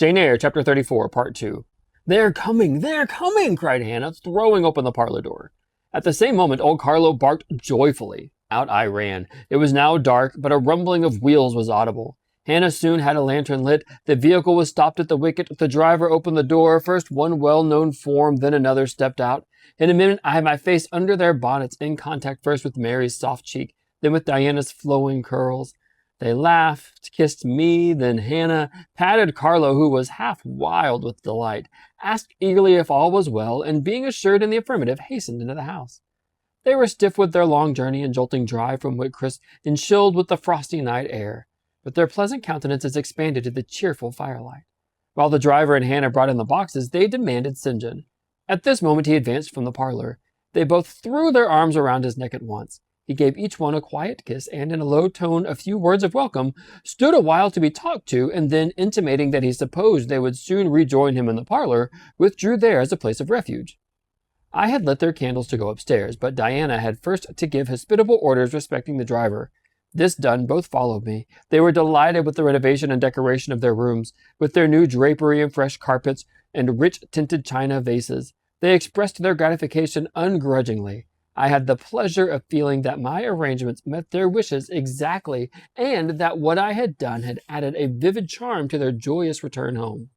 Jane Eyre, Chapter 34, Part 2. "They're coming! They're coming!" cried Hannah, throwing open the parlor door. At the same moment, old Carlo barked joyfully. Out I ran. It was now dark, but a rumbling of wheels was audible. Hannah soon had a lantern lit. The vehicle was stopped at the wicket. The driver opened the door. First one well-known form, then another stepped out. In a minute, I had my face under their bonnets, in contact first with Mary's soft cheek, then with Diana's flowing curls. They laughed, kissed me, then Hannah patted Carlo, who was half wild with delight, asked eagerly if all was well, and being assured in the affirmative, hastened into the house. They were stiff with their long journey and jolting drive from Whitcross, and chilled with the frosty night air, but their pleasant countenances expanded to the cheerful firelight. While the driver and Hannah brought in the boxes, they demanded St. John. At this moment he advanced from the parlor. They both threw their arms around his neck at once. He gave each one a quiet kiss, and in a low tone a few words of welcome, stood a while to be talked to, and then, intimating that he supposed they would soon rejoin him in the parlor, withdrew there as a place of refuge. I had lit their candles to go upstairs, but Diana had first to give hospitable orders respecting the driver. This done, both followed me. They were delighted with the renovation and decoration of their rooms, with their new drapery and fresh carpets and rich-tinted china vases. They expressed their gratification ungrudgingly. I had the pleasure of feeling that my arrangements met their wishes exactly, and that what I had done had added a vivid charm to their joyous return home.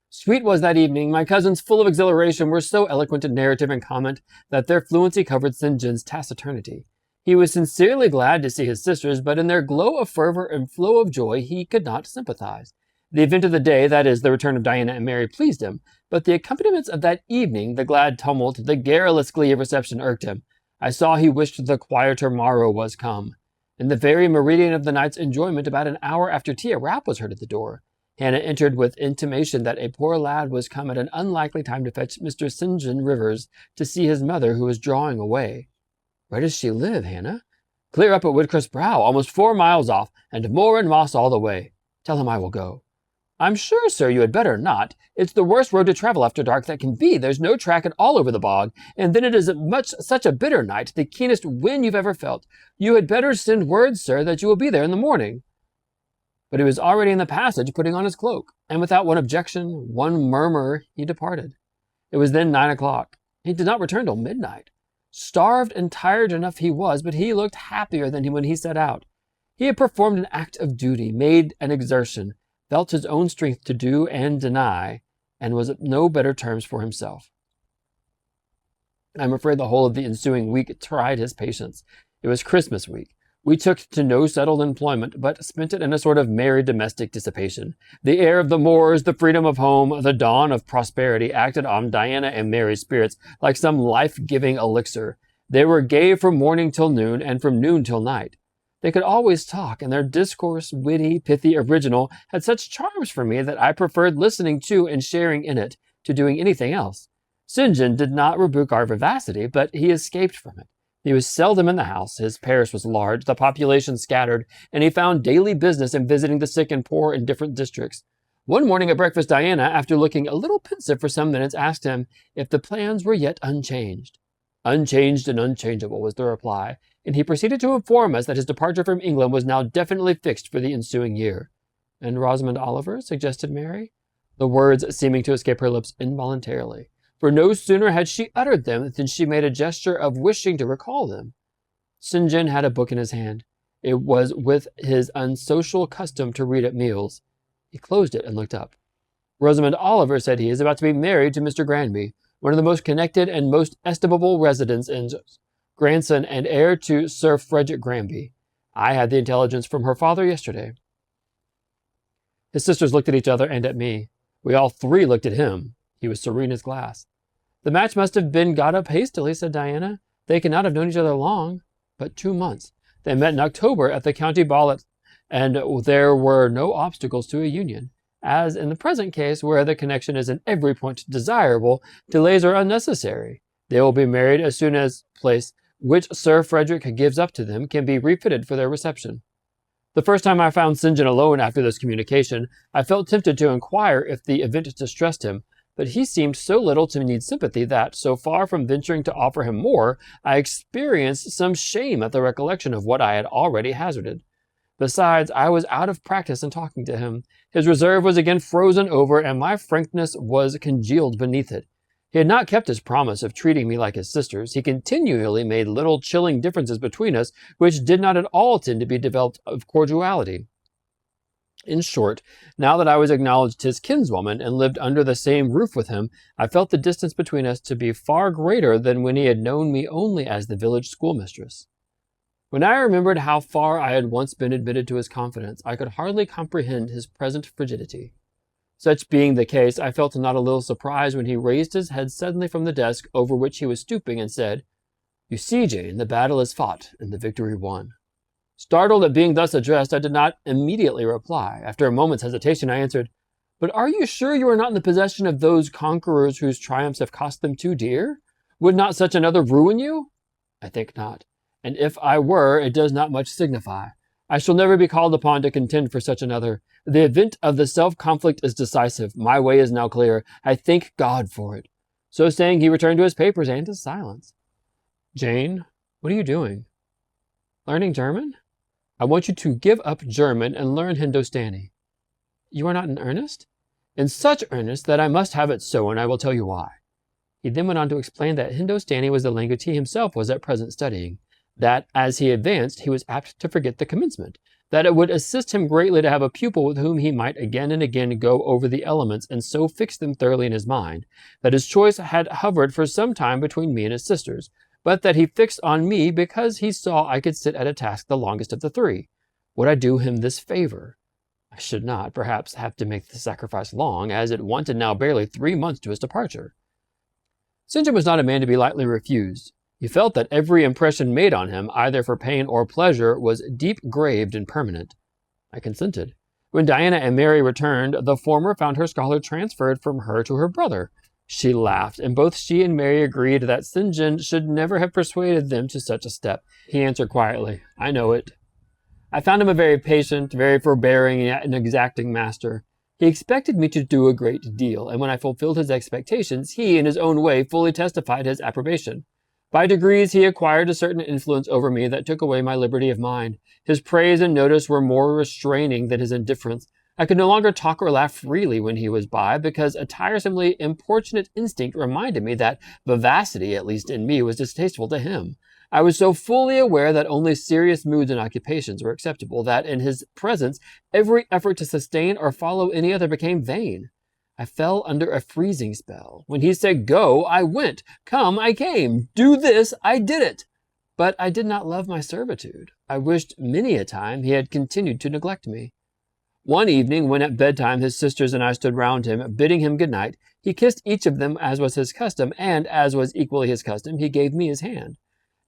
Sweet was that evening. My cousins, full of exhilaration, were so eloquent in narrative and comment that their fluency covered St. John's taciturnity. He was sincerely glad to see his sisters, but in their glow of fervor and flow of joy he could not sympathize. The event of the day, that is, the return of Diana and Mary, pleased him, but the accompaniments of that evening, the glad tumult, the garrulous glee of reception irked him. I saw he wished the quieter morrow was come. In the very meridian of the night's enjoyment, about an hour after tea, a rap was heard at the door. Hannah entered with intimation that a poor lad was come at an unlikely time to fetch Mr. St. John Rivers to see his mother, who was drawing away. "Where does she live, Hannah?" "Clear up at Whitcross Brow, almost 4 miles off, and moor and moss all the way." "Tell him I will go." "I'm sure, sir, you had better not. It's the worst road to travel after dark that can be. There's no track at all over the bog, and then it is such a bitter night, the keenest wind you've ever felt. You had better send word, sir, that you will be there in the morning." But he was already in the passage, putting on his cloak, and without one objection, one murmur, he departed. It was then 9 o'clock. He did not return till midnight. Starved and tired enough he was, but he looked happier than when he set out. He had performed an act of duty, made an exertion, felt his own strength to do and deny, and was at no better terms for himself. I am afraid the whole of the ensuing week tried his patience. It was Christmas week. We took to no settled employment, but spent it in a sort of merry domestic dissipation. The air of the moors, the freedom of home, the dawn of prosperity acted on Diana and Mary's spirits like some life-giving elixir. They were gay from morning till noon, and from noon till night. They could always talk, and their discourse, witty, pithy, original, had such charms for me that I preferred listening to and sharing in it to doing anything else. St. John did not rebuke our vivacity, but he escaped from it. He was seldom in the house. His parish was large, the population scattered, and he found daily business in visiting the sick and poor in different districts. One morning at breakfast, Diana, after looking a little pensive for some minutes, asked him if the plans were yet unchanged. "Unchanged and unchangeable," was the reply, and he proceeded to inform us that his departure from England was now definitely fixed for the ensuing year. "And Rosamond Oliver?" suggested Mary, the words seeming to escape her lips involuntarily, for no sooner had she uttered them than she made a gesture of wishing to recall them. St. John had a book in his hand. It was with his unsocial custom to read at meals. He closed it and looked up. "Rosamond Oliver," said he, "is about to be married to Mr. Granby, one of the most connected and most estimable residents in grandson and heir to Sir Frederick Granby. I had the intelligence from her father yesterday." His sisters looked at each other and at me. We all three looked at him. He was serene as glass. "The match must have been got up hastily," said Diana. "They cannot have known each other long." "But 2 months. They met in October at the county ball, and there were no obstacles to a union. As in the present case, where the connection is in every point desirable, delays are unnecessary. They will be married as soon as place which Sir Frederick gives up to them can be refitted for their reception." The first time I found St. John alone after this communication, I felt tempted to inquire if the event distressed him, but he seemed so little to need sympathy that, so far from venturing to offer him more, I experienced some shame at the recollection of what I had already hazarded. Besides, I was out of practice in talking to him. His reserve was again frozen over, and my frankness was congealed beneath it. He had not kept his promise of treating me like his sisters. He continually made little chilling differences between us, which did not at all tend to be developed of cordiality. In short, now that I was acknowledged his kinswoman and lived under the same roof with him, I felt the distance between us to be far greater than when he had known me only as the village schoolmistress. When I remembered how far I had once been admitted to his confidence, I could hardly comprehend his present frigidity. Such being the case, I felt not a little surprise when he raised his head suddenly from the desk over which he was stooping and said, "You see, Jane, the battle is fought and the victory won." Startled at being thus addressed, I did not immediately reply. After a moment's hesitation, I answered, "But are you sure you are not in the possession of those conquerors whose triumphs have cost them too dear? Would not such another ruin you?" "I think not. And if I were, it does not much signify. I shall never be called upon to contend for such another. The event of the self-conflict is decisive. My way is now clear. I thank God for it." So saying, he returned to his papers and his silence. "Jane, what are you doing?" "Learning German?" "I want you to give up German and learn Hindustani." "You are not in earnest?" "In such earnest that I must have it so, and I will tell you why." He then went on to explain that Hindustani was the language he himself was at present studying, that as he advanced he was apt to forget the commencement, that it would assist him greatly to have a pupil with whom he might again and again go over the elements and so fix them thoroughly in his mind, that his choice had hovered for some time between me and his sisters, but that he fixed on me because he saw I could sit at a task the longest of the three. Would I do him this favor? I should not, perhaps, have to make the sacrifice long, as it wanted now barely 3 months to his departure. St. John was not a man to be lightly refused. He felt that every impression made on him, either for pain or pleasure, was deep-graved and permanent. I consented. When Diana and Mary returned, the former found her scholar transferred from her to her brother. She laughed, and both she and Mary agreed that St. John should never have persuaded them to such a step. He answered quietly, "I know it." I found him a very patient, very forbearing, yet an exacting master. He expected me to do a great deal, and when I fulfilled his expectations, he, in his own way, fully testified his approbation. By degrees, he acquired a certain influence over me that took away my liberty of mind. His praise and notice were more restraining than his indifference. I could no longer talk or laugh freely when he was by, because a tiresomely importunate instinct reminded me that vivacity, at least in me, was distasteful to him. I was so fully aware that only serious moods and occupations were acceptable, that in his presence every effort to sustain or follow any other became vain. I fell under a freezing spell. When he said go, I went. Come, I came. Do this, I did it. But I did not love my servitude. I wished many a time he had continued to neglect me. One evening, when at bedtime his sisters and I stood round him, bidding him good night, he kissed each of them as was his custom, and, as was equally his custom, he gave me his hand.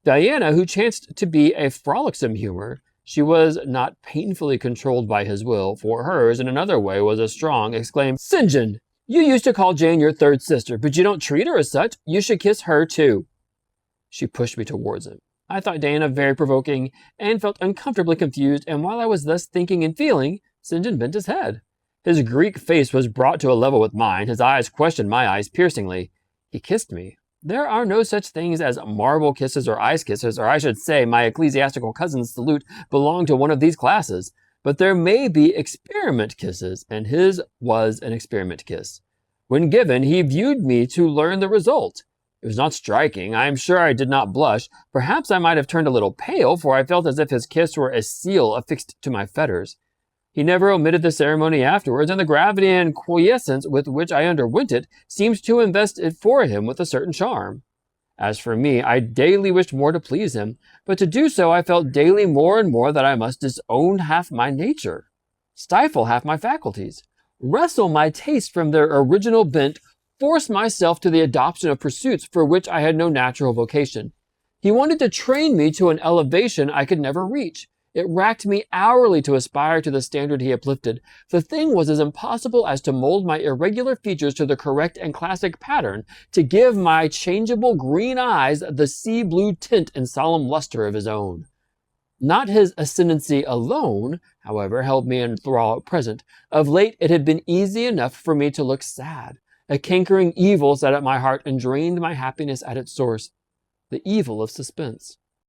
Diana, who chanced to be a frolicsome humor, she was not painfully controlled by his will, for hers, in another way, was as strong, exclaimed, "St. John, you used to call Jane your third sister, but you don't treat her as such. You should kiss her too." She pushed me towards him. I thought Diana very provoking, and felt uncomfortably confused, and while I was thus thinking and feeling, St. John bent his head. His Greek face was brought to a level with mine. His eyes questioned my eyes piercingly. He kissed me. There are no such things as marble kisses or ice kisses, or I should say my ecclesiastical cousin's salute belonged to one of these classes. But there may be experiment kisses, and his was an experiment kiss. When given, he viewed me to learn the result. It was not striking. I am sure I did not blush. Perhaps I might have turned a little pale, for I felt as if his kiss were a seal affixed to my fetters. He never omitted the ceremony afterwards, and the gravity and quiescence with which I underwent it seemed to invest it for him with a certain charm. As for me, I daily wished more to please him, but to do so I felt daily more and more that I must disown half my nature, stifle half my faculties, wrestle my tastes from their original bent, force myself to the adoption of pursuits for which I had no natural vocation. He wanted to train me to an elevation I could never reach. It racked me hourly to aspire to the standard he uplifted. The thing was as impossible as to mold my irregular features to the correct and classic pattern, to give my changeable green eyes the sea blue tint and solemn luster of his own. Not his ascendancy alone, however, held me in thrall at present. Of late it had been easy enough for me to look sad. A cankering evil sat at my heart and drained my happiness at its source. The evil of suspense.